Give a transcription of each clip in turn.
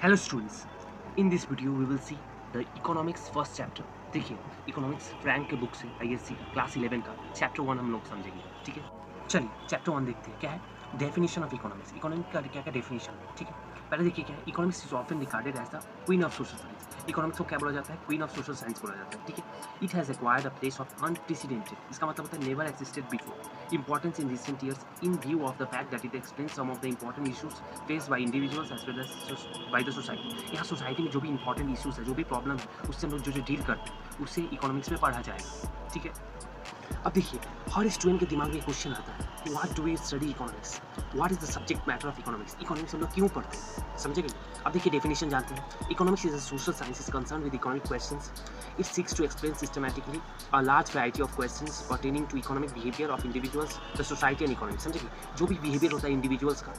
Hello students, in this video we will see the economics first chapter. देखिए economics Frank के book से ISC का class 11 का chapter 1 हम लोग समझेंगे. ठीक है, चलिए चैप्टर 1 देखते हैं. क्या है डेफिनेशन ऑफ इकोनॉमिक्स. इकोनॉमिक का क्या क्या डेफिनेशन है. ठीक है, पहले देखिए क्या है. Economics is often regarded as the queen of social science. Economics को क्या बोला जाता है? क्वीन ऑफ सोशल साइंस बोला जाता है. ठीक है, it has acquired a place of unprecedented. इसका मतलब होता है never existed before importance in recent years in view of the fact that it explains some of the important issues faced by individuals as well as by the society. यहाँ society में जो भी important issues है, जो भी problem है, उससे हम लोग जो डील करते हैं उससे इकोनॉमिक्स में पढ़ा जाएगा. ठीक है, अब देखिए हर स्टूडेंट के दिमाग में क्वेश्चन आता है कि what do we study economics, what is the subject matter of economics. Economics हम लोग क्यों पढ़ते हैं, समझेंगे. अब देखिए डेफिनेशन जानते हैं. Economics is a social science is concern with economic questions. It seeks to explain systematically a large variety of questions pertaining to economic behavior of individuals, the society and economy. समझेंगे, जो भी behaviour होता है individuals का,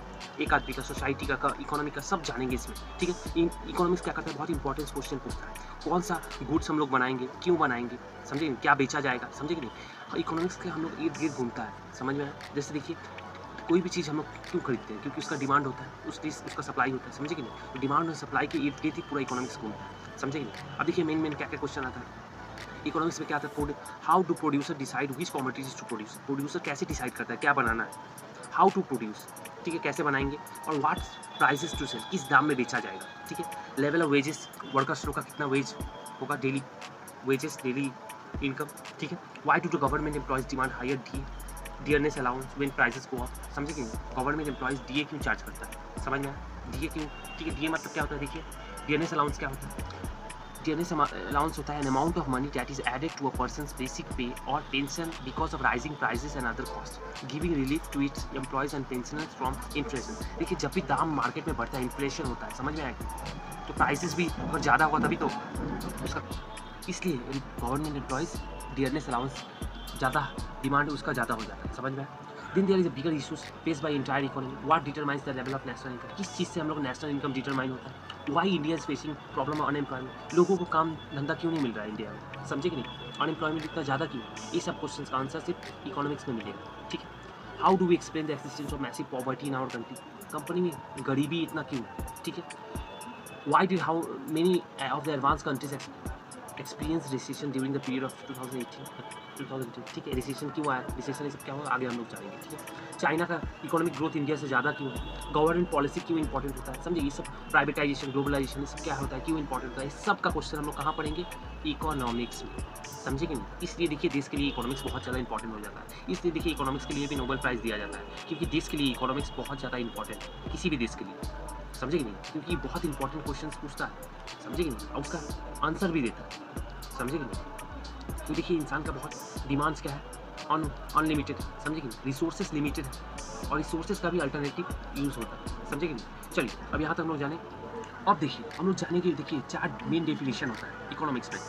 एक आदमी का, society का, इकोनॉमी का, सब जानेंगे इसमें. ठीक है, इकोनॉमिक्स क्या करता है, बहुत इंपॉर्टेंट क्वेश्चन पूछता है. कौन सा गुड्स हम लोग बनाएंगे, क्यों बनाएंगे, समझेंगे, क्या बेचा जाएगा, समझेंगे नहीं. इकोनॉमिक्स के हम लोग इर्द गिर्द घूमता है, समझ में आया. जैसे देखिए कोई भी चीज़ हम लोग क्यों खरीदते हैं, क्योंकि उसका डिमांड होता है, उसका सप्लाई होता है, समझे कि नहीं. डिमांड और सप्लाई के इर्द गिर्द ही पूरा इकोनॉमिक्स घूमता है, समझे कि नहीं. अब देखिए मेन क्या क्या क्वेश्चन आता है इकोनॉमिक्स में. क्या आता है, how to producer decide which commodities to produce. Producer कैसे डिसाइड करता है क्या बनाना है. हाउ टू प्रोड्यूस, ठीक है, कैसे बनाएंगे. और व्हाट प्राइसेस टू सेल, किस दाम में बेचा जाएगा. ठीक है, लेवल ऑफ वेजेस, वर्कर्स लोग का कितना वेज होगा, डेली वेजेस, डेली इनकम. ठीक है, why to government employees demand higher dearness allowance when prices go up. समझे कि गवर्नमेंट एम्प्लॉयज डीए क्यों चार्ज करता है, समझ में आया. डीए क्यों, ठीक है, डीए मतलब क्या होता है. देखिए डियरनेस अलाउंस क्या होता है. डियरनेस अलाउंस होता है an amount of money that is added to a person's basic pay और pension because of rising prices and other cost, giving relief to its employees and pensioners from inflation. देखिए जब भी दाम market में बढ़ता है, इन्फ्लेशन होता है, समझ में आएगा, तो प्राइसेस भी अगर ज़्यादा हुआ तभी तो उसका, इसलिए गवर्नमेंट एम्प्लॉयज़ डियरनेस अलाउंस ज़्यादा डिमांड उसका ज़्यादा हो जाता है, समझ में आया. Then there is a bigger issues faced by entire economy. What determines the level of national income? किस चीज़ से हम लोग नेशनल इनकम डिटरमाइन होता है. Why India is facing problem of unemployment? लोगों को काम धंधा क्यों नहीं मिल रहा है इंडिया में, समझे कि नहीं. अनएम्प्लॉयमेंट इतना ज़्यादा क्यों. ये सब क्वेश्चन का आंसर सिर्फ इकोनॉमिक्स में मिलेगा. ठीक है, how do we explain the existence of massive poverty in our country. Company में गरीबी इतना क्यों. ठीक है, why did how many of the advanced countries experience recession during the period of 2018. ठीक है, रिसेशन क्यों आया, रिसेशन ये सब क्या होगा आगे हम लोग जानेंगे. ठीक है, चाइना का इकोनॉमिक ग्रोथ इंडिया से ज़्यादा क्यों है, गवर्नमेंट पॉलिसी क्यों इंपॉर्टेंट होता है, समझे. ये सब प्राइवेटाइजेशन, ग्लोबलाइजेशन, ये सब क्या होता है, क्यों इंपॉर्टेंट होता है, इस सब का क्वेश्चन हम लोग कहाँ पढ़ेंगे, इकोनॉमिक्स में, समझे कि नहीं. इसलिए देखिए देश के लिए इकोनॉमिक्स बहुत ज़्यादा इंपॉर्टेंट हो जाता है. इसलिए देखिए इकोनॉमिक्स के लिए भी नोबेल प्राइज़ दिया जाता है, क्योंकि देश के लिए इकोनॉमिक्स बहुत ज़्यादा इंपॉर्टेंट है, किसी भी देश के लिए, समझे कि नहीं. क्योंकि बहुत इंपॉर्टेंट क्वेश्चन पूछता है, समझे कि नहीं, और उसका आंसर भी देता है, समझे कि नहीं. तो देखिए इंसान का बहुत डिमांड्स क्या है, अनलिमिटेड, समझे कि नहीं. रिसोर्सेज लिमिटेड है और रिसोर्सेज का भी अल्टरनेटिव यूज़ होता है, समझे कि नहीं. चलिए अब यहाँ तक हम लोग जाने. अब देखिए हम लोग जानेंगे, देखिए 4 मेन डेफिनेशन होता है इकोनॉमिक्स में.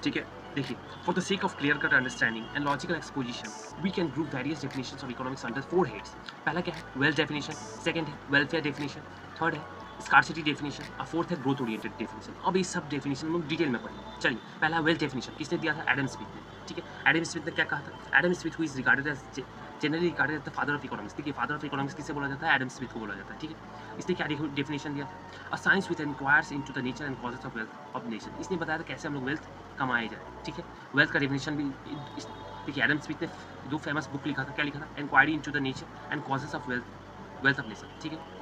ठीक है, देखिए for the sake of clear cut understanding and logical exposition we can group various definitions of economics under 4 heads. पहला क्या है, वेल्थ डेफिनेशन. सेकंड है वेलफेयर डेफिनेशन. थर्ड है स्कार्सिटी डेफिनेशन और फोर्थ है ग्रोथ ओरिएंटेड डेफिनेशन. अब ये सब डेफिनेशन हम डिटेल में पढ़ेंगे. चलिए पहला वेल्थ डेफिनेशन किसने दिया था, एडम स्मिथ ने. ठीक है, एडम स्मिथ ने क्या कहा था. Adam Smith who is regarded as generally regarded as the father of economics. देखिए फादर ऑफ इकोनॉमिक्स किसे बोला जाता है, एडम स्मिथ को बोला जाता है. ठीक है, इसने क्या डेफिनेशन दिया था, a science which enquires into the nature and causes of wealth of nation. इसने बताया था कैसे हम लोग वेल्थ कमाए जाए. ठीक है, वेल्थ का डेफिनेशन भी देखिए एडम स्मिथ ने 2 फेमस बुक लिखा था. क्या लिखा था, inquiry into the nature and causes of wealth of nation. ठीक है,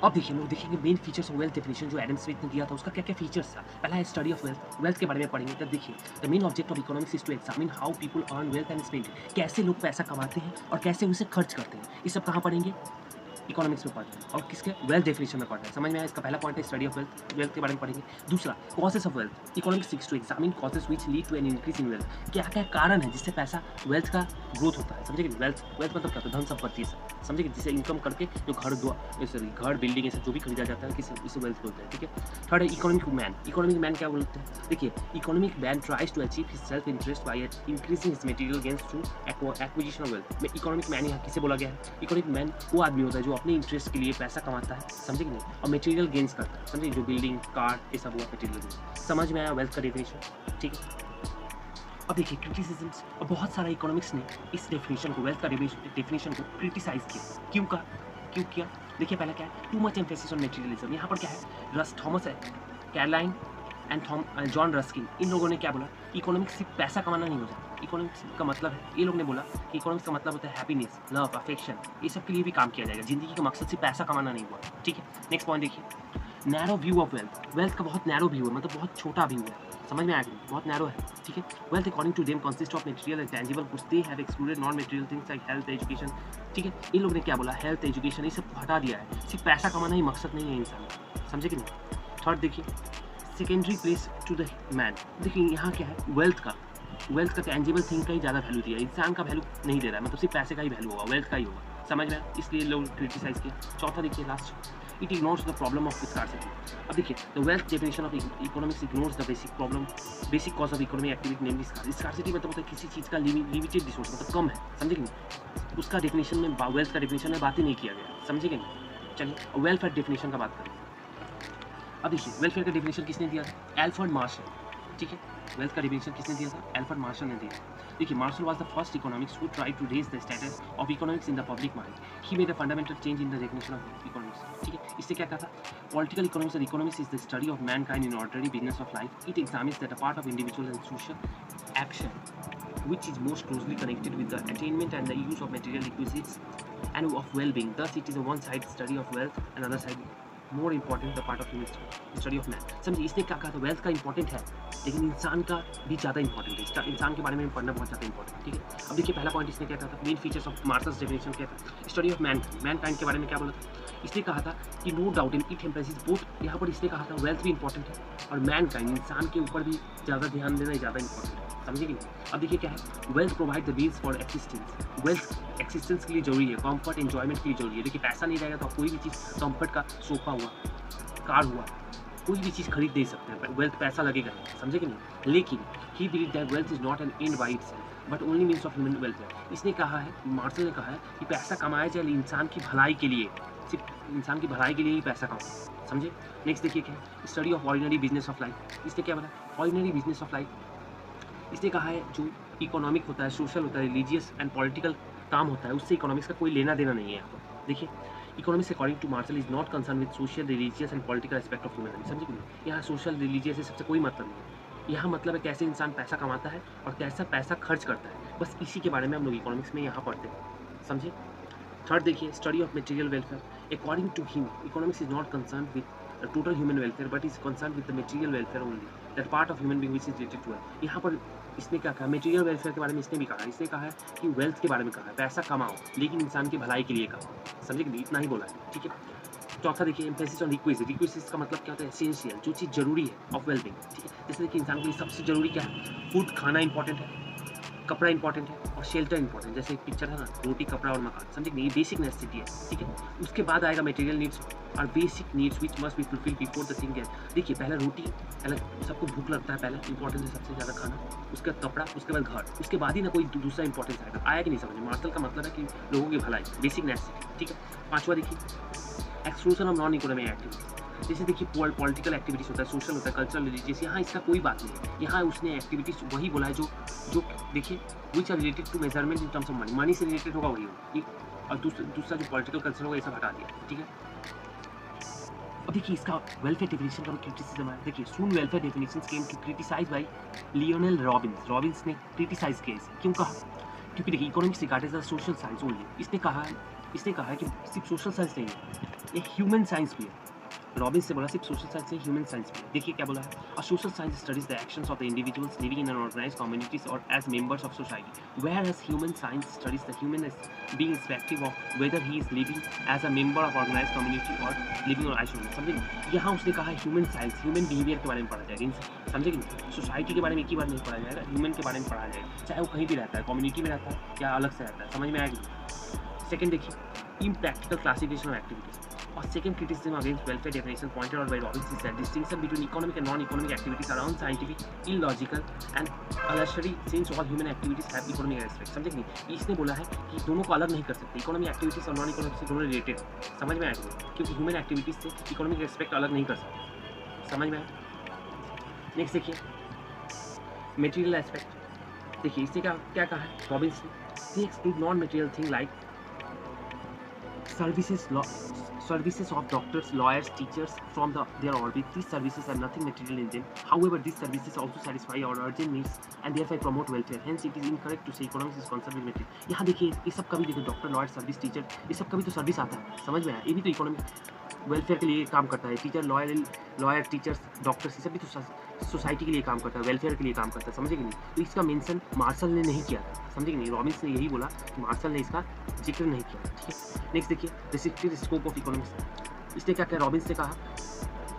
अब देखिए हम लोग देखेंगे main features of wealth definition जो एडम स्मिथ ने दिया था, उसका क्या क्या फीचर्स था. पहला है स्टडी ऑफ वेल्थ. वेल्थ के बारे में पढ़ेंगे. तब देखिए the main object of economics is to examine how people earn wealth and spend. कैसे लोग पैसा कमाते हैं और कैसे उसे खर्च करते हैं, ये सब कहाँ पढ़ेंगे, इकोनॉमिक्स में पढ़ते हैं. और किसके, वेल्थ डेफिनेशन में पढ़ते हैं, समझ में आया. इसका पहला पॉइंट है स्टडी ऑफ वेल्थ. वेल्थ के बारे में पढ़ेंगे. दूसरा causes of wealth. Economics seeks to examine causes which lead to an increase in wealth. क्या क्या कारण है जिससे पैसा वेल्थ का ग्रोथ होता है, समझे कि वेल्थ मतलब क्या होता है, धन संपत्ति से, समझे कि जिसे इनकम करके जो घर बिल्डिंग ऐसे जो भी खरीदा जाता है इसे वेल्थ बोलते हैं. ठीक है, थर्ड है इकोनॉमिक मैन. इकोनॉमिक मैन क्या बोलते हैं, देखिए economic man tries to achieve his self interest by increasing his material gains through acquisition of wealth. में इकोनॉमिक मैन यहाँ किसे बोला गया है, इकोनॉमिक मैन वो आदमी होता है जो अपने इंटरेस्ट के लिए पैसा कमाता है, समझे कि नहीं, और मटेरियल गेन्स करता है, समझे, जो बिल्डिंग कार ये सब हुआ मटेरियल गेन्स. समझ में आया वेल्थ का डेफिनेशन. ठीक है, अब देखिए क्रिटिसिज्म्स, और बहुत सारा इकोनॉमिक्स ने इस डेफिनेशन को, वेल्थ का डेफिनेशन को क्रिटिसाइज किया. क्यों किया, देखिए पहला क्या है, too much emphasis on materialism. यहाँ पर क्या है, थॉमस है, कैरोलाइन एंड जॉन रस्किन, इन लोगों ने क्या बोला, इकोनॉमिक्स सिर्फ पैसा कमाना नहीं होता। इकोनॉमिक्स का मतलब है, ये लोग ने बोला कि इकोनॉमिक्स का मतलब होता है हैप्पीनेस, लव, अफेक्शन, ये सब के लिए भी काम किया जाएगा। जिंदगी का मकसद सिर्फ पैसा कमाना नहीं हुआ। ठीक है, नेक्स्ट पॉइंट देखिए, narrow view of wealth. Wealth का बहुत नैरो व्यू है, मतलब बहुत छोटा व्यू है, समझ में आ गया, बहुत नैरो है। ठीक है, wealth according to them consist of material and tangible goods, they have excluded non material things like health, education. ठीक है, इन लोग ने क्या बोला, हेल्थ, एजुकेशन, ये सब हटा दिया है, सिर्फ पैसा कमाना ही मकसद नहीं है इंसान का, समझे कि नहीं। थर्ड देखिए, secondary place to the man. देखिए यहाँ क्या है, वेल्थ का टेंजिबल थिंग का ही ज़्यादा वैल्यू दिया है, इंसान का वैल्यू नहीं दे रहा है, मतलब सिर्फ पैसे का ही वैल्यू होगा, वेल्थ का ही होगा, समझ में आया, इसलिए लोग क्रिटिसाइज किया। चौथा देखिए last, it ignores the problem of scarcity. अब देखिए, the wealth definition of economics ignores the basic cause of economic activity, namely scarcity. मतलब होता है किसी चीज़ का लिमिटेड रिसोर्स, मतलब कम है, समझे कि नहीं, उसका डेफिनेशन में, वेल्थ का डेफिनेशन में बात ही नहीं किया गया, समझे कि नहीं। चलिए वेलफेयर डेफिनेशन का बात करें। अब देखिए, वेलफेयर का डेफिनेशन किसने दिया था, एल्फ्रेड मार्शल। ठीक है, वेल्थ का डेफिनेशन किसने दिया था, एल्फ्रेड मार्शल ने दिया। देखिए, Marshall was the first economics who tried to raise the status of economics in the public mind. He made a fundamental change in the definition of economics. ठीक है, इससे क्या कहा था, पॉलिटिकल इकोनॉमिक्स और economics is the study of mankind in ordinary business of life. It examines that a part of individual and social action which is most closely connected with the attainment and the use of material requisites and of well-being. Thus, it is a one-sided study of wealth and another side more important the part of human study of man. समझिए, इसने क्या कहा था, wealth का important है, लेकिन इंसान का भी ज़्यादा इंपॉर्टेंट है, इंसान के बारे में पढ़ना बहुत ज़्यादा इंपॉर्टेंट है। ठीक है, अब देखिए पहला पॉइंट इसने क्या कहा था, main features of marshals definition क्या था, स्टडी ऑफ मैनकाइंड के बारे में क्या बोला था। इसने कहा था कि no doubt in it emphasis both, यहाँ पर इसने कहा था वेल्थ भी इंपॉर्टेंट है और मैनकाइंड, इंसान के ऊपर भी ज़्यादा ध्यान देना ज़्यादा इंपॉर्टेंट है, समझे कि नहीं। अब देखिए क्या है, wealth provide the means for existence. Wealth existence के लिए जरूरी है, कंफर्ट एंजॉयमेंट के लिए जरूरी है। देखिए, पैसा नहीं रहेगा तो आप कोई भी चीज़, कंफर्ट का सोफा हुआ, कार हुआ, कोई भी चीज़ खरीद नहीं सकते हैं, वेल्थ पैसा लगेगा, समझे कि नहीं। लेकिन ही believe that wealth is not an and by itself but only means of human welfare. इसने कहा है, मार्शल ने कहा है कि पैसा कमाया जाए इंसान की भलाई के लिए, सिर्फ इंसान की भलाई के लिए ही पैसा कमाओ, समझे। नेक्स्ट देखिए क्या है, study of ordinary business of life. इसने क्या बोला, ऑर्डिनरी बिजनेस ऑफ लाइफ। इसने कहा है जो इकोनॉमिक होता है, सोशल होता है, रिलीजियस एंड पॉलिटिकल काम होता है, उससे इकोनॉमिक्स का कोई लेना देना नहीं है यहाँ पर। देखिए, economics according to Marshall is not concern with social, religious and political aspect of human life, समझे कि नहीं। यहाँ सोशल, रिलीजियस से सबसे कोई मतलब नहीं है, यहाँ मतलब है कैसे इंसान पैसा कमाता है और कैसा पैसा खर्च करता है, बस इसी के बारे में हम लोग इकोनॉमिक्स में यहाँ पढ़ते हैं, समझे। थर्ड देखिए, study of material welfare. According to him, economics is not concern with total human welfare but is concern with the material welfare only, that part of human being which is related to wealth. यहाँ पर इसने क्या कहा, material welfare के बारे में इसने भी कहा, इसने कहा है कि वेल्थ के बारे में कहा है, पैसा कमाओ लेकिन इंसान की भलाई के लिए कमाओ, समझे कि इतना ही बोला है। ठीक है, चौथा देखिए, एम्फेसिस ऑन रिक्विजिट। रिक्विजिट का मतलब क्या होता है, एसेंशियल, जो चीज़ जरूरी है ऑफ वेलबींग। ठीक है, जैसे देखिए इंसान के लिए सबसे जरूरी क्या है, फूड, खाना इंपॉर्टेंट है, कपड़ा इंपॉर्टेंट है और शेल्टर इंपॉर्टेंट। जैसे एक पिक्चर है ना, रोटी, कपड़ा और मकान, समझे नहीं, ये बेसिक नेसेसिटी है। ठीक है, उसके बाद आएगा मटेरियल नीड्स और basic needs which must be fulfil before the thing. देखिए, पहले रोटी, पहले सबको भूख लगता है, पहले इंपॉर्टेंट है सबसे ज़्यादा खाना, उसके बाद कपड़ा, उसके बाद घर, उसके बाद ही ना कोई दूसरा इंपॉर्टेंस आएगा। आया कि नहीं समझ में, मार्शल का मतलब है कि लोगों की भलाई, बेसिक नेसेसिटी। ठीक है, पांचवा देखिए, exclusion of non economic activities. जैसे देखिए, पॉलिटिकल एक्टिविटीज होता है, सोशल होता है, कल्चरल, रिलीजियस, यहाँ इसका कोई बात नहीं है। यहाँ उसने एक्टिविटीज वही बोला है जो देखिए which are related to measurement in terms of money, money से रिलेटेड होगा वही होगा, और दूसरा जो पॉलिटिकल कल्चर होगा ये सब हटा दिया। ठीक है, अब देखिए इसका वेलफेयर डेफिनेशन का क्रिटिसिज्म है। देखिए, soon welfare definitions came to criticize by Lionel Robbins ने क्रिटिसाइज किया इसे। क्यों कहा, क्योंकि देखिए economics regarded as the social science only. इसने कहा है कि सिर्फ सोशल साइंस नहीं है, ये ह्यूमन साइंस भी है। रॉबिन्स से बोला सिर्फ सोशल साइंस नहीं, ह्यूमन साइंस भी है। देखिए क्या बोला है, और social science studies the actions of the individuals living in an organized communities और as members of society, where as human science studies the human as being respective of whether he is living as a member of organized community और living और isolated. समझे, यहाँ उसने कहा human science, human behaviour के बारे में पढ़ा जाएगा, समझे कि नहीं। सोसाइटी के बारे में एक ही बार नहीं पढ़ा जाएगा, ह्यूमन के बारे में पढ़ा जाएगा, चाहे वो कहीं भी रहता है, कम्युनिटी में रहता है या अलग से रहता है, समझ में आएगी। सेकेंड देखिए, इम्प्रैक्टिकल क्लासिफिकेशन ऑफ एक्टिविटीज। और second criticism against welfare definition pointed out by Robbins is that distinction between economic and non-economic activities are unscientific, illogical and illusory since all human activities have economic aspects। समझे कि नहीं, इसने बोला है कि दोनों को अलग नहीं कर सकते, इकोनॉमिक एक्टिविटीज और नॉन इकोनॉमिक से दोनों रिलेटेड है, समझ में आएगा, क्योंकि ह्यूमन एक्टिविटीज से इकोनॉमिक एस्पेक्ट अलग नहीं कर सकते, समझ में आया। नेक्स्ट देखिए, मटेरियल एस्पेक्ट। देखिए इसने क्या कहा है रॉबिन्स ने, they exclude non-material thing like services, services of doctors, lawyers, teachers from their orbit. These services are nothing material in them. However, these services also satisfy our urgent needs and thereby promote welfare. Hence, it is incorrect to say economics is concerned with material. यहाँ देखिए, ये सब कभी देखिए doctor, lawyer, service, teacher, ये सब कभी तो सर्विस आता है, समझ में आया? ये भी तो इकोनॉमिक वेलफेयर के लिए काम करता है। टीचर, लॉयर, टीचर्स, डॉक्टर्स, ये सब भी तो सोसाइटी के लिए काम करता है, वेलफेयर के लिए काम करता है, समझे कि नहीं? तो इसका मेंशन मार्शल ने नहीं किया था, समझे कि नहीं? रॉबिन्स ने यही बोला कि मार्शल ने इसका जिक्र नहीं किया, ठीक है? नेक्स्ट देखिए, रिस्ट्रिक्टेड स्कोप ऑफ इकोनॉमिक्स। इसने क्या किया? रॉबिन्स ने कहा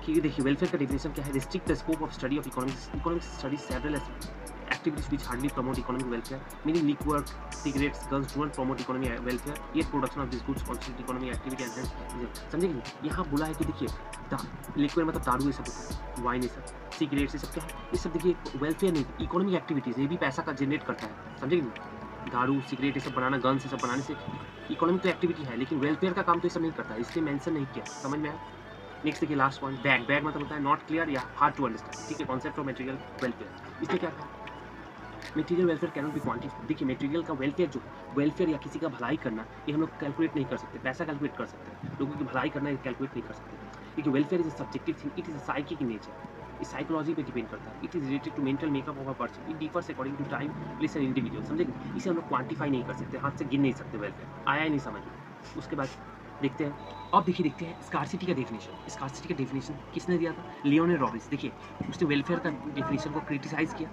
कि देखिए वेलफेयर का डेफिनेशन क्या है? Restrict the scope of study of economics. Economics studies several activities which hardly promote economic welfare, meaning leak work, cigarettes, guns don't promote economic welfare, yet production of these goods constitute economic activity and hence समझे कि नहीं? यहाँ बोला है कि देखिए liquid मतलब दारू ये सब होता है, वाइन ये सब, सिगरेट्स ये सब क्या है? ये सब देखिए वेलफेयर नहीं, इकोनॉमिक एक्टिविटीज़, ये भी पैसा का जनरेट करता है, समझे कि नहीं? दारू, सिगरेट ये सब बनाना, गन्स ये सब बनाने से इकोनॉमिक तो एक्टिविटी है, लेकिन वेलफेयर का काम तो ये सब नहीं करता है, इसलिए मेंशन नहीं किया, समझ में आया? नेक्स्ट देखिए लास्ट पॉइंट, बैग मतलब होता है नॉट क्लियर या हार्ड टू अंडरस्टैंड, ठीक है? Concept of material welfare. इसने क्या कहा? Material welfare cannot be quantified. देखिए मटेरियल का वेलफेयर, जो वेलफेयर या किसी का भलाई करना, ये हम लोग कैलकुलेट नहीं कर सकते। पैसा कैलकुलेट कर सकते हैं, लोगों की भलाई करना ये कैलकुलेट नहीं कर सकते, क्योंकि welfare is a subjective thing, it is a psychic in nature, इस साइकोलॉजी पे डिपेंड करता है। It is related to mental makeup of a person, it differs according to time, place and individual, समझे? इसे हम लोग क्वांटिफाई नहीं कर सकते, हाथ से गिन नहीं सकते वेलफेयर। आया ही नहीं समझ में। उसके बाद देखते हैं, अब देखते हैं स्कार्सिटी का डेफिनेशन। स्कार्सिटी का डेफिनेशन किसने दिया था? Lionel Robins. देखिए उसने वेलफेयर का डेफिनेशन को क्रिटिसाइज किया,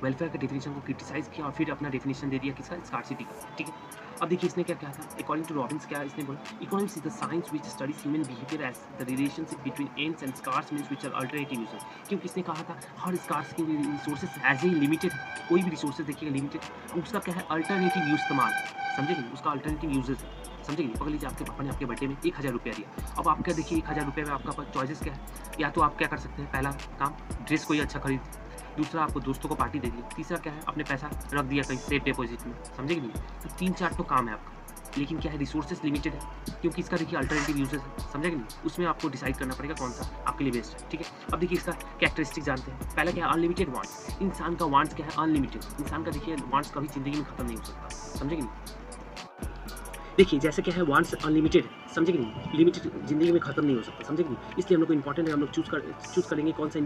वेलफेयर का डेफिनेशन को क्रिटिसाइज किया और फिर अपना डेफिनेशन दे दिया किसका? स्कार्सिटी का, ठीक है? अब देखिए इसने क्या कहा था? अकॉर्डिंग टू रॉबिन्स क्या इसने बोला? Economics is the science which studies human behaviour as the relationship between ends and scarce means which are alternative uses. क्योंकि इसने कहा था हर स्कार्स के रिसोर्सेज एज ए लिमिटेड, कोई भी रिसोर्सेज देखिएगा लिमिटेड, उसका क्या है? अल्टरनेटिव यूज इस्तेमाल, समझे कि उसका अल्टरनेटिव यूजेस, समझे कि? पकड़ लीजिए आपके पापा ने आपके बर्थडे में 1000 रुपया दिया। अब आप क्या देखिए 1000 रुपये में आपका चॉइसेस क्या है? या तो आप क्या कर सकते हैं, पहला काम ड्रेस कोई अच्छा खरीद, दूसरा आपको दोस्तों को पार्टी दे दी, तीसरा क्या है? अपने पैसा रख दिया कहीं सेफ डिपॉजिट में, समझे कि नहीं? तो 3-4 तो काम है आपका, लेकिन क्या है? रिसोर्सेज लिमिटेड है, क्योंकि इसका देखिए अल्टरनेटिव यूजेस है, समझे कि नहीं? उसमें आपको डिसाइड करना पड़ेगा कौन सा आपके लिए बेस्ट है, ठीक है? अब देखिए इसका कैरेक्टरिस्टिक जानते हैं। पहला क्या है? Unlimited wants. इंसान का वांट्स क्या है? अनलिमिटेड। इंसान का देखिए वांट्स कभी जिंदगी में खत्म नहीं हो सकता, समझे कि नहीं? देखिए जैसे क्या है, वांट्स अनलिमिटेड है, समझे कि नहीं? लिमिटेड जिंदगी में खत्म नहीं हो सकता, समझे कि नहीं? इसलिए हम लोग को इंपॉर्टेंट है, हम लोग चूज करेंगे कौन सा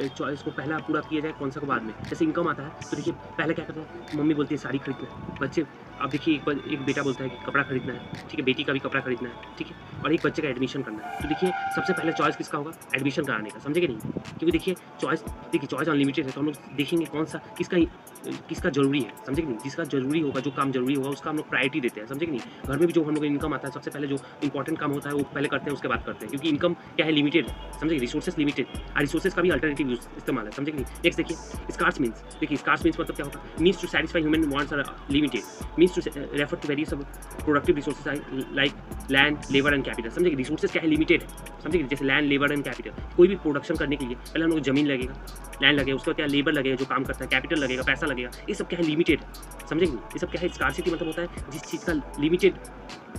चॉइस को पहला पूरा किया जाए, कौन सा को बाद में। जैसे इनकम आता है तो देखिए पहले क्या करते हैं, मम्मी बोलती है साड़ी खरीदना है, बच्चे अब देखिए एक बेटा बोलता है कि कपड़ा खरीदना है, ठीक है? बेटी का भी कपड़ा खरीदना है, ठीक है? और एक बच्चे का एडमिशन करना है। तो देखिए सबसे पहले चॉइस किसका होगा? एडमिशन कराने का, समझे कि नहीं? क्योंकि देखिए चॉइस अनलिमिटेड है, तो हम लोग देखेंगे कौन सा किसका जरूरी है, समझे कि नहीं? जिसका जरूरी होगा, जो काम जरूरी होगा उसका हम लोग प्रायोरिटी देते हैं, समझे कि नहीं? घर में भी जो हम लोग इनकम आता है, सबसे पहले जो इंपॉर्टेंट काम होता है वो पहले करते हैं, उसके बाद करते हैं, क्योंकि इनकम क्या है? लिमिटेड है, समझे? रिसोर्सेज लिमिटेड, और रिसोर्सेज का भी अल्टरनेटिव यूज इस्तेमाल है, समझे कि नहीं? नेक्स्ट देखिए स्कार्स मीन्स। देखिए स्कार्स मीन्स मतलब क्या होगा? Means to satisfy human wants are limited, means to refer to various productive resources like land, labour and capital. समझे? रिसोर्सेज क्या है? लिमिटेड है, समझे? जैसे लैंड, लेबर एंड कैपिटल। कोई भी प्रोडक्शन करने के लिए पहले हम लोग जमीन लगेगा, लैंड लगेगा, उसका क्या लेबर लगेगा जो काम करता है, कैपिटल लगेगा, पैसा लगेगा, ये सब क्या है? लिमिटेड है, समझे कि नहीं? ये सब क्या है? स्कार्सिटी मतलब होता है जिस चीज़ का लिमिटेड,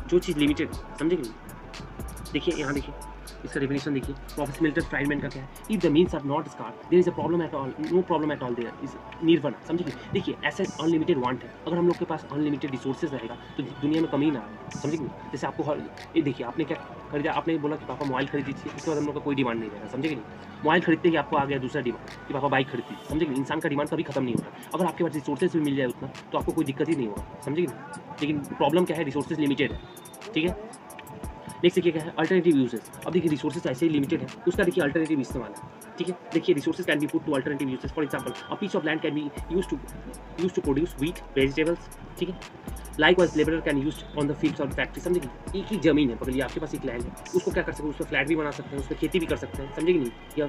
जो चीज़ लिमिटेड है, समझे कि नहीं? देखिए यहाँ देखिए इसका डेफिनेशन देखिए, प्रोफेसर मिल्टन फ्राइडमैन का क्या है? If the means are not scarce there is a problem at all, no problem at all there is nirvana, समझे कि? देखिए ऐसे अनलिमिटेड वांट है, अगर हम लोग के पास अनलिमिटेड रिसोर्सेज रहेगा तो दुनिया में कमी ना आए, समझे कि नहीं? जैसे आपको ये देखिए आपने क्या खरीदा, आपने बोला कि पापा मोबाइल खरीद दीजिए, उसके बाद हम लोग का कोई डिमांड नहीं रहेगा, समझे कि नहीं? मोबाइल खरीदते ही आपको आ गया दूसरा डिमांड कि पापा बाइक खरीद दीजिए, समझे कि नहीं? इंसान का डिमांड कभी खत्म नहीं होगा, अगर आपके पास रिसोर्सेज भी मिल जाए उतना तो आपको कोई दिक्कत ही नहीं होगा, समझे कि नहीं? लेकिन प्रॉब्लम क्या है? रिसोर्सेज लिमिटेड है, ठीक है? नेक्स्ट देखिए क्या है? Alternative uses. अब देखिए रिसोर्सेज ऐसे ही लिमिटेड है, उसका देखिए अल्टरनेटिव इस्तेमाल है, ठीक है? देखिए resources can be put to alternative uses. For example a piece of land can be used to produce wheat, vegetables, ठीक है? Likewise labourer can use on the fields और फैक्ट्री। समझे? एक ही जमीन है, पकड़िए आपके पास एक लैंड है, उसको क्या कर सकते हैं? उसमें फ्लैट भी बना सकते हैं, उसमें खेती भी कर सकते हैं, समझे कि नहीं? या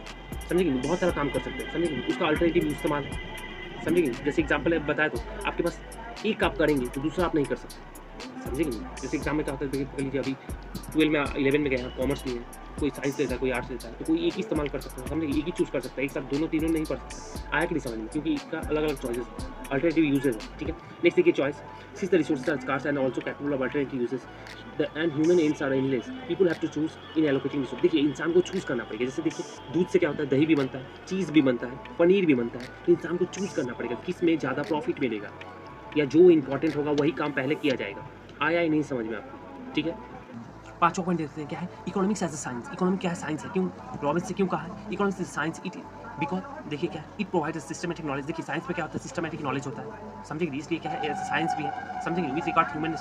समझे कि नहीं? बहुत सारा काम कर सकते हैं, समझे कि नहीं? उसका अल्टरनेटिव इस्तेमाल है, समझे कि नहीं? जैसे एग्जाम्पल बताया तो आपके पास एक आप करेंगे तो दूसरा आप नहीं कर सकते, समझे कि नहीं? जैसे एग्जाम में क्या होता है, पकड़ लीजिए अभी 12 में 11 में गए हैं, कॉमर्स नहीं है, कोई साइंस लेता है, कोई आर्ट्स लेता है, तो कोई एक ही इस्तेमाल कर सकता है, समझे? एक ही चूज़ कर सकता है, एक साथ दोनों तीनों नहीं पढ़ सकता। आया कि नहीं समझ में? क्योंकि इसका अलग अलग चॉइसेस है, अल्टरनेटिव यूजेस है, ठीक है? नेक्स्ट देखिए choice, since the resources are scarce and also capable of alternative uses and human aims are endless, people have to choose in allocating resource. देखिए इंसान को चूज़ करना पड़ेगा, जैसे देखिए दूध से क्या होता है? दही भी बनता है, चीज़ भी बनता है, पनीर भी बनता है, तो इंसान को चूज़ करना पड़ेगा किस में ज़्यादा प्रॉफिट मिलेगा, या जो इंपॉर्टेंट होगा वही काम पहले किया जाएगा। आया ही नहीं समझ में आपको, ठीक है? पांचवा पॉइंट देखते हैं क्या है, economics as a science. Economic क्या है, साइंस है। क्यों रॉबिन्स से क्यों कहा है economics is science? It because देखिए क्या है, इट प्रोवाइड सिस्टमेटिक नॉलेज। देखिए साइंस में क्या होता है, सिस्टमेटिक नॉलेज होता है, समझेंगे, इसलिए क्या है साइंस भी है, समझेंगे। With regard human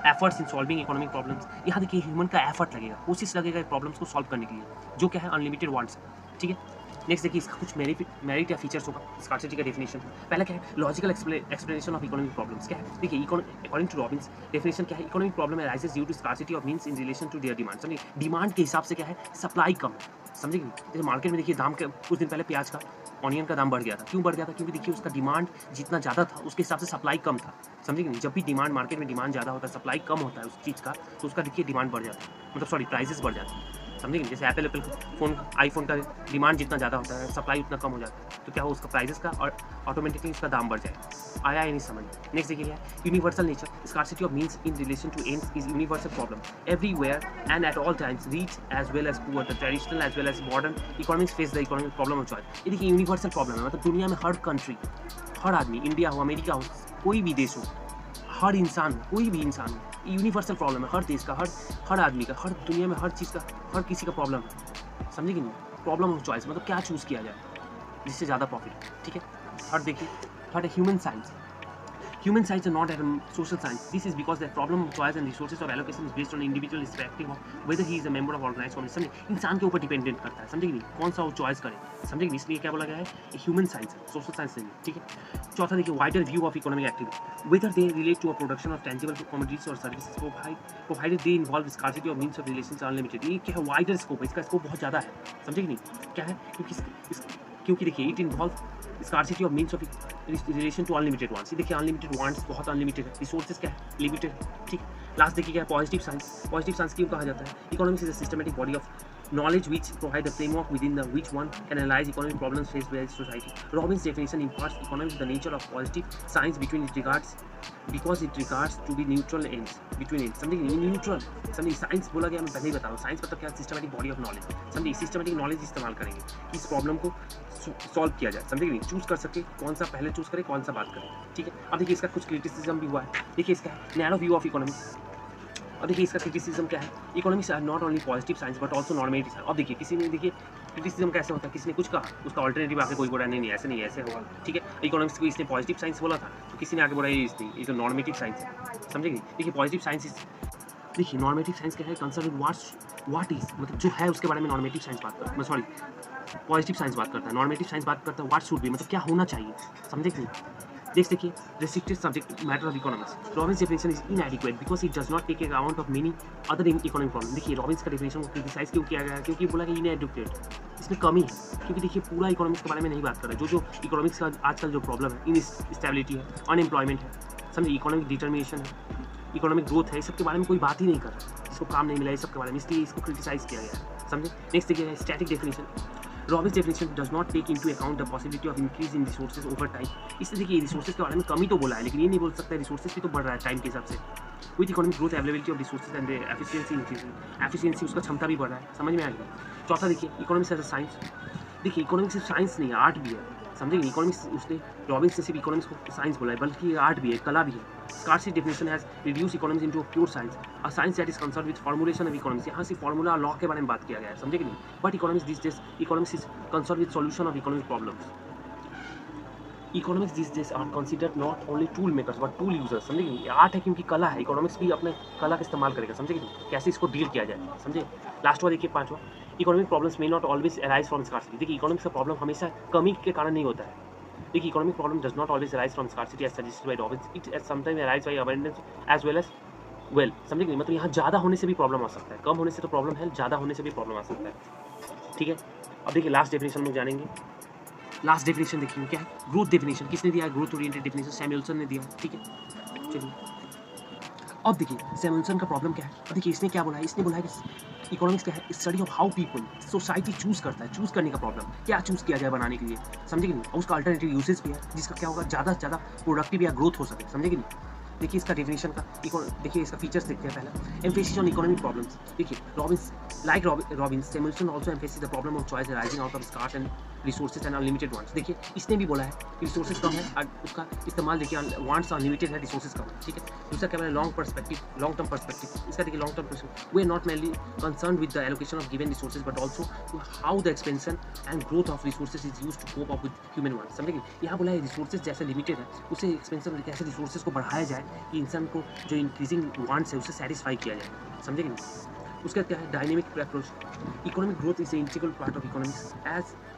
efforts in solving economic problems, यहाँ देखिए ह्यूमन का एफर्ट लगेगा, कोशिश लगेगा प्रॉब्लम्स को सॉल्व करने के लिए, जो क्या है अनलिमिटेड वांट्स, ठीक है। नेक्स्ट देखिए इसका कुछ मेरिट या फीचर्स होगा, स्कार्सिटी का डेफिनेशन। पहला क्या है, logical explanation of economic problems. क्या है देखिए अकॉर्डिंग टू रॉबिन्स डेफिनेशन क्या है, economic problem arises due to scarcity of means in relation to their demand. समझिए डिमांड के हिसाब से क्या है, सप्लाई कम है, समझिए। जैसे मार्केट में देखिए दाम के कुछ दिन पहले प्याज का ऑनियन का दाम बढ़ गया था। क्यों बढ़ गया था? क्योंकि देखिए उसका डिमांड जितना ज़्यादा था उसके हिसाब से सप्लाई कम था, समझिए नहीं। जब भी डिमांड मार्केट में डिमांड ज़्यादा होता है, सप्लाई कम होता है उस चीज़ का, तो उसका देखिए डिमांड बढ़ जाता है, मतलब सॉरी प्राइसेस बढ़ जाते हैं, समझेंगे। जैसे एप्पल फोन आईफोन का डिमांड जितना ज़्यादा होता है, सप्लाई उतना कम हो जाता है, तो क्या हो उसका प्राइसेस का और ऑटोमेटिकली उसका दाम बढ़ जाएगा। आया या नहीं समझ? नेक्स्ट देखिए क्या है, universal nature. Scarcity of means in relation to ends is universal problem everywhere and at all times, rich as well as poor, the traditional as well as modern economics face the economic problem of choice. ये देखिए universal problem है, मतलब दुनिया में हर country, हर आदमी, India हो, America हो, कोई भी देश हो, हर इंसान, कोई भी इंसान हो, यूनिवर्सल प्रॉब्लम है हर देश का, हर आदमी का, हर दुनिया में हर चीज़ का, हर किसी का प्रॉब्लम है, समझे कि नहीं। प्रॉब्लम ऑफ चॉइस मतलब क्या चूज़ किया जाए जिससे ज़्यादा प्रॉफिट, ठीक है। थर्ड देखिए, थर्ड है human science. Human science are not a social science. This is because the problem of choice and resources of allocation is based on individual perspective of whether he is a member of organized community. समझे इंसान के ऊपर dependent करता है, समझे कि नहीं, कौन सा वो चॉइस करे, समझे कि नहीं। इसलिए क्या बोला गया है, ह्यूमन साइंस है, सोशल साइंस नहीं, ठीक है। चौथा देखिए, wider view of economic activity, whether they relate to a production of tangible commodities or services provided they involve scarcity of means of relations unlimited। ये क्या है, वाइडर स्कोप है, इसका स्कोप बहुत ज़्यादा है, समझे कि नहीं। क्या है, क्योंकि देखिए it involve scarcity of means of relation to unlimited wants. देखिए अनलिमिटेड वांट्स बहुत अनलिमिटेड है, रिसोर्सेज क्या है लिमिटेड, ठीक। लास्ट देखिए क्या है, पॉजिटिव साइंस। पॉजिटिव साइंस क्यों कहा जाता है, economics is a systematic body of knowledge which provide a framework within the which one can analyze economic problems faced by society. Robbins' definition imparts economics the nature of positive science between it regards because it regards to be neutral ends between ends। समझिए neutral, समझिए science बोला गया, मैं पहले ही बता रहा हूँ, science मतलब क्या, सिस्टमैटिक बॉडी ऑफ नॉलेज, समझिए सिस्टमैटिक नॉलेज इस्तेमाल करेंगे कि इस प्रॉब्लम को सॉल्व किया जाए, समझिए नहीं, चूज कर सके कौन सा पहले चूज करे, कौन सा बात करें, ठीक है। अब देखिए इसका कुछ क्रिटिसिज्म भी हुआ है, देखिए इसका नैरो व्यू ऑफ इकोनॉमिक्स। अब देखिए इसका क्रिटिसिज्म क्या है, economics are not only positive science but also normative science. अब देखिए किसी ने, देखिए क्रिटिसिज्म कैसे होता है, किसी ने कुछ कहा, उसका ऑल्टरनेटिव आके कोई बोला नहीं ऐसे नहीं, ऐसे होगा, ठीक है। इकोनॉमिक्स को इसने पॉजिटिव साइंस बोला था, तो किसी ने आगे बोला ये तो नॉर्मेटिव साइंस है, समझेंगे। देखिए पॉजिटिव साइंस इज, देखिए नॉर्मेटिव साइंस क्या है, कंसर्न विद व्हाट इज, मतलब जो है उसके बारे में नॉर्मेटिव साइंस बात करता है, सॉरी पॉजिटिव साइंस बात करता है, नॉर्मेटिव साइंस बात करता है व्हाट शुड बी, मतलब क्या होना चाहिए, समझे कि नहीं। देखिए restricted subject matter of economics. Robbins' definition is inadequate because it does not take account of many other economic problems। देखिए रॉबिन्स का डेफिनेशन को क्रिटिसाइज क्यों किया गया है, क्योंकि बोला कि inadequate, इसमें कमी है, क्योंकि देखिए पूरा इकोनॉमिक्स के बारे में नहीं बात कर रहा है। जो इकोनॉमिक्स का आजकल जो प्रॉब्लम है, इनस्टेबिलिटी है, अनएम्प्लॉयमेंट है, समझिए इकोनॉमिक डिटर्मिनेशन है, इकोनॉमिक ग्रोथ है, इस सब के बारे में कोई बात ही नहीं कर रहा, इसको काम नहीं मिला, इस सब के बारे में, इसलिए इसको क्रिटिसाइज किया गया है, समझे। नेक्स्ट देखिए static definition. Robbins' definition does not take into account the possibility of increase in resources over time। इससे देखिए रिसोर्सेज के बारे में कमी तो बोला है, लेकिन ये नहीं बोल सकता रिसोर्सेज भी तो बढ़ रहा है टाइम के हिसाब से। With economic growth availability of resources and efficiency increasing, efficiency उसका क्षमता भी बढ़ रहा है, समझ में आ गया। चौथा देखिए इकोनॉमिक्स एज अ साइंस। देखिए इकोनॉमिक्स सिर्फ साइंस नहीं है, आर्ट भी है, समझेंगे। इकोनॉमिक्स उसने रॉबिन्स ने सिर्फ इकोनॉमिक्स को साइंस बोला है, बल्कि आर्ट भी है, कला भी है। Scarcity definition has reduce economics into a pure science, a science that is concerned with formulation of economics. यहाँ से फॉर्मूला लॉ के बारे में बात किया गया है, समझे कि नहीं। But economics this days, economics is concerned with solution of economic problems. Economics this days are considered not only tool makers but tool users, समझे कि नहीं। आर्ट है क्योंकि कला है, इकोनॉमिक्स भी अपने कला का इस्तेमाल करेगा, समझे कि नहीं, कैसे इसको डील किया जाए, समझे। लास्ट वाला देखिए पांचवा, economic problems may not always arise from scarcity. देखिए इकोनॉमिक्स का प्रॉब्लम हमेशा कमी के कारण नहीं होता है। देखिए economic problem does not always arise from scarcity as suggested by Robbins, it sometimes arise by abundance as well as well, समझे कि मतलब यहाँ ज़्यादा होने से भी प्रॉब्लम आ सकता है, कम होने से तो प्रॉब्लम है, ज़्यादा होने से भी प्रॉब्लम आ सकता है, ठीक है। अब देखिए लास्ट डेफिनेशन में जानेंगे। लास्ट डेफिनेशन देखिए क्या है, ग्रोथ डेफिनेशन। किसने दिया है, ग्रोथ ओरिएंटेड डेफिनेशन सैमुएल्सन ने दिया, ठीक है। चलिए अब देखिए सैमुएल्सन का प्रॉब्लम क्या है। अब देखिए इसने क्या बोला है, इसने बोला है कि इकोनॉमिक्स क्या है, study of how people, society choose करता है, चूज करने का प्रॉब्लम, क्या चूज किया जाए बनाने के लिए, समझे कि नहीं। और उसका अल्टरनेटिव यूसेज भी है, जिसका क्या होगा, ज़्यादा से ज़्यादा प्रोडक्टिव या ग्रोथ हो सके, समझे कि नहीं। देखिए इसका डेफिनेशन का देखिए इसका फीचर्स देखते हैं। पहला एम्फेसिस ऑन इकोनॉमिक प्रॉब्लम्स। देखिए Robbins like Robbins Samuelson also emphasis the problem of choice arising out of scarce and resources and unlimited wants. देखिए इसने भी बोला है रिसोर्सेज कम है और उसका इस्तेमाल देखिए वांट्स अनलिमिटेड है, रिसोर्सेज कम है, ठीक है। दूसरा क्या है long perspective, long term perspective. इसका देखिए long term perspective, we are not mainly concern with the allocation of given resources but also how the expansion and growth of resources is use to cope up with human wants. समझेंगे यहाँ बोला है resources जैसे limited है उसे expansion कैसे resources को बढ़ाया जाए कि इंसान को जो इंक्रीजिंग वांट्स है उसे सेटिस्फाई किया जाए। समझेंगे उसका क्या है dynamic approach. Economic growth is a integral part of economics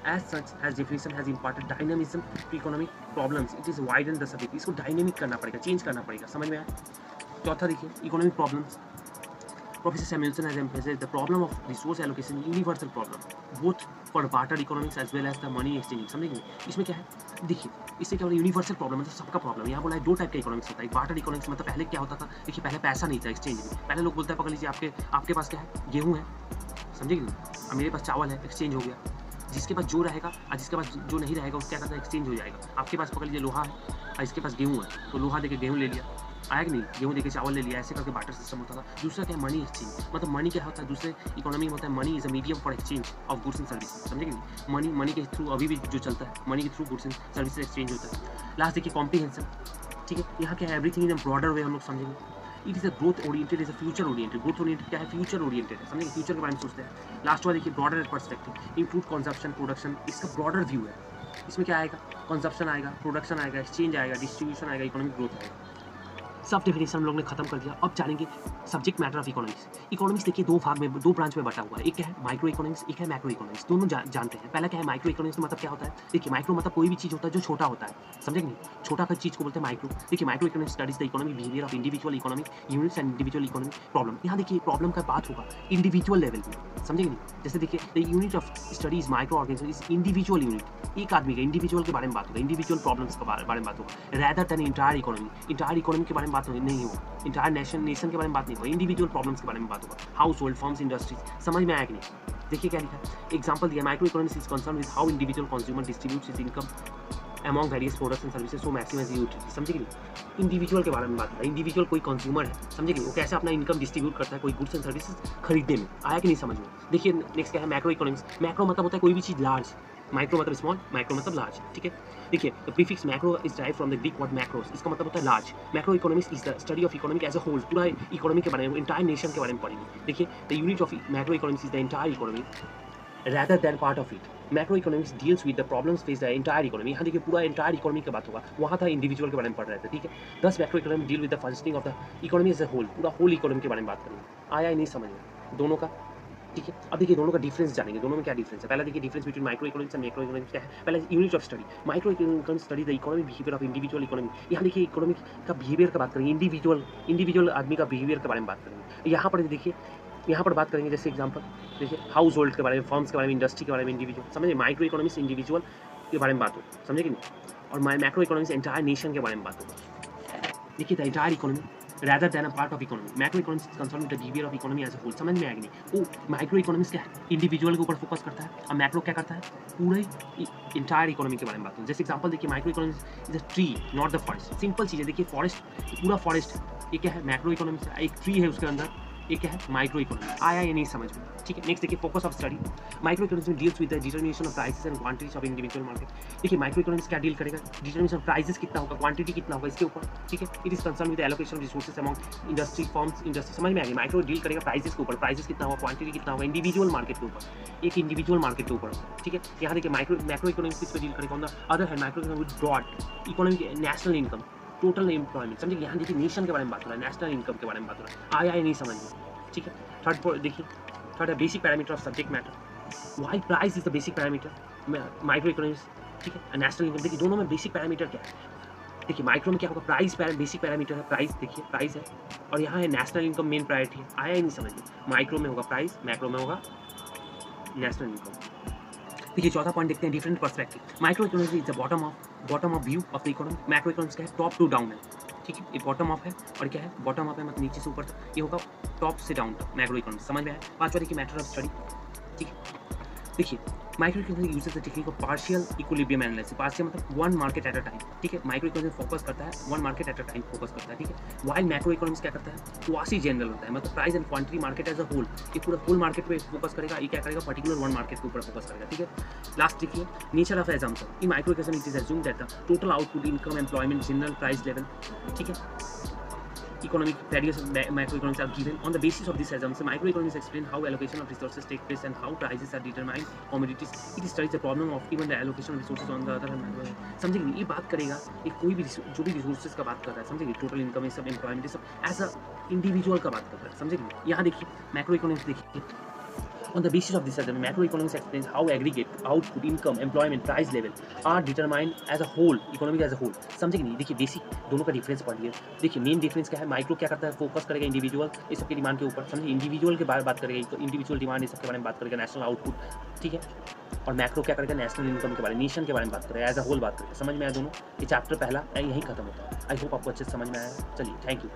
as such as definition has imparted dynamism to economic problems, it is widen the subject। इसको डायनेमिक करना पड़ेगा, चेंज करना पड़ेगा, समझ में आया। चौथा देखिए economic problems. Professor Samuelson has emphasized the problem of resource allocation universal problem both for barter economics as well as the money exchanging। समझेंगे इसमें क्या है देखिए इससे क्या बोला यूनिवर्सल प्रॉब्लम मतलब सबका प्रॉब्लम। यहाँ बोला है दो टाइप का इकोनॉमिक्स होता है। बार्टर इकोनॉमिक्स मतलब पहले क्या होता था देखिए पहले पैसा नहीं था एक्सचेंज में। पहले लोग बोलते हैं पकड़ लीजिए आपके पास क्या है गेहूँ है, समझेंगे और मेरे पास चावल है, एक्सचेंज हो गया। जिसके पास जो रहेगा और जिसके पास जो नहीं रहेगा उसका क्या करता है एक्सचेंज हो जाएगा। आपके पास पकड़ लीजिए लोहा है और इसके पास गेहूँ है तो लोहा देके गेहूँ ले लिया, आया कि नहीं, गेहूँ देके चावल ले लिया, ऐसे करके बार्टर सिस्टम होता था। दूसरा क्या है मनी एक्सचेंज, मतलब मनी क्या होता है दूसरे इकोनॉमी में होता है money is a medium for exchange of goods and service. समझेंगे मनी के थ्रू अभी भी जो चलता है मनी के through goods and service exchange होता है। लास्ट देखिए कॉम्प्रीहेंशन, ठीक है। यहाँ क्या है एवरीथिंग इन ब्रॉडर वे हम लोग समझेंगे। It is a growth oriented, is a future oriented. Growth oriented क्या है फ्यूचर ओरिएंटेड है, समझेंगे फ्यूचर के बारे में सोचते हैं। लास्ट वाला देखिए broader perspective in food consumption production, इसका ब्रॉडर व्यू है। इसमें क्या आएगा कंजप्शन आएगा, प्रोडक्शन आएगा, एक्सचेंज आएगा, डिस्ट्रीब्यूशन आएगा, इकोनॉमिक ग्रोथ आएगा। सब डेफिनेशन हम लोग ने खत्म कर दिया। अब जानेंगे subject matter of economics. Economics देखिए दो भाग में दो ब्रांच में बटा हुआ है, एक क्या है माइक्रो इकोनॉमिक्स, एक है मैक्रो इकोनॉमिक्स। दोनों जानते हैं। पहला क्या है माइक्रो इकोनॉमिक्स मतलब क्या होता है देखिए माइक्रो मतलब कोई भी चीज़ होता है जो छोटा होता है, समझेंगे छोटा का चीज़ को बोलते हैं माइक्रो। देखिए micro economics studies the economic behaviour of individual economic units and individual economic problem. यहाँ देखिए प्रॉब्लम का बात होगा इंडिविजुअल लेवल में, समझेंगे नहीं। जैसे देखिए the unit of studies micro organization is individual unit, एक आदमी का इंडिविजुअल के बारे में बात होगा, इंडिविजुअल प्रॉब्लम्स के बारे में बात होगा, rather than entire economy. Entire economy के बारे में बात नहीं होगा, इंटायर नेशन के बारे में बात नहीं होगा, इंडिविजुअल प्रॉब्लम्स के बारे में बात होगा, हाउस होल्ड फर्म्स इंडस्ट्रीज। समझ में आया कि नहीं। देखिए क्या लिखा है एग्जाम्पल दिया micro economics is concern with how individual consumer distributes his income among various products and services so maximize the utility। समझेंगे नहीं इंडिविजुअल के बारे में बात है। इंडिविजुअल कोई कंज्यूमर है, समझेंगे वो कैसे अपना इनकम डिस्ट्रीब्यूट करता है कोई गुड्स एंड सर्विसेज खरीदने में। आया कि नहीं समझ में। देखिए नेक्स्ट क्या है मैक्रो इकोनॉमिक्स। मैक्रो मतलब होता है कोई भी चीज़ लार्ज, माइक्रो मतलब स्मॉल, माइक्रो मतलब लार्ज, ठीक है। देखिए the prefix macro is dive from the Greek word macros, इसका मतलब होता है large. Macro economics is the study of economic as a whole, पूरा इकोनॉमी के बारे में इंटायर नेशन के बारे में पढ़ेंगे। देखिए the unit of macro economics is the entire economy rather than part of it। Macroeconomics deals with the problems faced by the entire economy। यहाँ देखिए पूरा entire economy की बात होगा, वहाँ था इंडिविजुअल के बारे में पढ़ रहे थे, ठीक है। Thus macroeconomics deal with the functioning of the economy as a whole, पूरा होल इकोनॉमी के बारे में बात करेंगे। आया ही नहीं समझ में दोनों का, ठीक है। अब देखिए दोनों का डिफरेंस जानेंगे, दोनों में क्या डिफरेंस है। पहला देखिए difference between micro economics and macro economics क्या है। पहले unit of study micro economics study the economic behaviour of individual economy. यहाँ देखिए इकोनॉमिक का बिहेवियर का बात करेंगे, इंडिविजुअल आदमी का बिहेवियर के बारे में बात करेंगे। यहाँ पर देखिए यहाँ पर बात करेंगे जैसे एग्जांपल देखिए हाउस होल्ड के बारे में, फर्म्स के बारे में, इंडस्ट्री के बारे में, इंडिविजुअल। समझिए माइक्रो इकोनॉमिक्स इंडिविजुअल के बारे में बात हो, समझे कि नहीं। और मैक्रो इकोनॉमिक्स एंटायर नेशन के बारे में बात होगा। देखिए the entire economy rather than a part of economy। Macro economics is concern with the behaviour of economy as a whole. समझ में आएगी नहीं। वो माइक्रो इकोनॉमिक्स क्या है इंडिविजुअल के ऊपर फोकस करता है और मैक्रो क्या करता है पूरे इंटायर इकोनॉमी के बारे में बात हो। जैसे एग्जांपल देखिए micro economics is a tree not the forest. Simple चीज़ है देखिए फॉरेस्ट पूरा फॉरेस्ट ये क्या है मैक्रो इकोनॉमिक्स, एक ट्री है उसके अंदर, ये क्या है माइक्रो इकोनॉमी। आया ये नहीं समझ में, ठीक है। नेक्स्ट देखिए focus of study micro economics में deals with the determination of prices and quantities of individual market. देखिए माइक्रो इकोनॉमिक्स क्या डील करेगा डिटरमिनेशन ऑफ प्राइसेस कितना होगा, क्वांटिटी कितना होगा इसके ऊपर, ठीक है। It is concern with allocation of resources among industry forms industry. समझ में आ गई। माइक्रो डील करेगा प्राइसेस के ऊपर, प्राइसेस कितना होगा, क्वांटिटी कितना होगा, इंडिविजुअल मार्केट के ऊपर, एक इंडिविजुअल मार्केट के ऊपर, ठीक है। यहाँ देखिए मैक्रो इकोनॉमिक्स किस पे डील करेगा। On the other hand micro economics with broad economic national income total employment. समझिए यहाँ देखिए नेशन के बारे में बात हो रहा है, नेशनल इनकम के बारे में बात हो रहा है। आया नहीं समझ में, ठीक है। थर्ड देखिए थर्ड है basic parameter of subject matter. Why price is the basic parameter micro economics, ठीक है। नेशनल इनकम देखिए दोनों में बेसिक पैरामीटर क्या है। देखिए माइक्रो में क्या होगा प्राइस बेसिक पैरामीटर है, प्राइस देखिए प्राइस है, और यहाँ है नेशनल इनकम मेन प्रायोरिटी है। आया ही नहीं समझ में। माइक्रो में होगा प्राइस, मैक्रो में होगा नेशनल इनकम। देखिए चौथा पॉइंट देखते हैं different perspective. Micro economics is the bottom of view of the economy. Macro economics क्या है टॉप टू डाउन है, ठीक है। ये बॉटम अप है और क्या है बॉटम अप है मतलब नीचे से ऊपर तक, ये होगा टॉप से डाउन तक मैक्रो इकोनॉमिक्स। समझ में आया। पांचवा देखिए मैटर ऑफ स्टडी, ठीक है। देखिए micro economics uses the technique of partial equilibrium analysis. Partial मतलब one market at a time, ठीक है। माइक्रो इकोनॉमिक्स फोकस करता है one market at a time focus करता है, ठीक है। वाइल मैक्रो इकोनॉमिक्स क्या करता है, क्वासी जनरल होता है, मतलब price and quantity market as a whole, ये पूरा फुल मार्केट पे फोकस करेगा, ये क्या करेगा पर्टिकुलर वन मार्केट के ऊपर फोकस करेगा, ठीक है। लास्ट देखिए nature of assumption in micro economics it is assumed that the total output income employment general price level, ठीक है। Economic various macroeconomics are given. On the basis of this assumption, microeconomics explain how allocation of resources take place and how prices are determined. Commodities, it studies the problem of even the allocation of resources on the other hand. समझेंगे ये बात करेगा एक कोई भी जो भी resources का बात कर रहा है, समझेंगे टोटल इनकम है सब, एम्प्लॉयमेंट है सब, एज अ इंडिविजुअल का बात कर रहा है, समझेंगे। यहाँ देखिए मैक्रो इकोनॉमिक्स देखिए। On the basis of this assumption, macroeconomics explains how aggregate, output, income, employment, price level are determined as a whole, economic as a whole. समझेंगे नहीं, देखिए बेसिक दोनों का डिफरेंस पढ़िए। देखिए मेन डिफरेंस क्या है, माइक्रो क्या करता है, फोकस करेगा इंडिविजुअल इस सब की डिमांड के ऊपर, समझिए इंडिविजुअल के बारे में बात करेगा, तो इंडिविजुअल डिमांड इस सब के बारे में बात करेगा, नेशनल आउटपुट, ठीक है। और मैक्रो क्या करेगा, नेशनल इनकम के बारे में, नेशन के बारे में बात करेगा, एज अ होल बात करेगा। समझ में आया दोनों, ये चैप्टर पहला यहीं खत्म होता है। आई होप आपको अच्छे से समझ में आया। चलिए थैंक यू।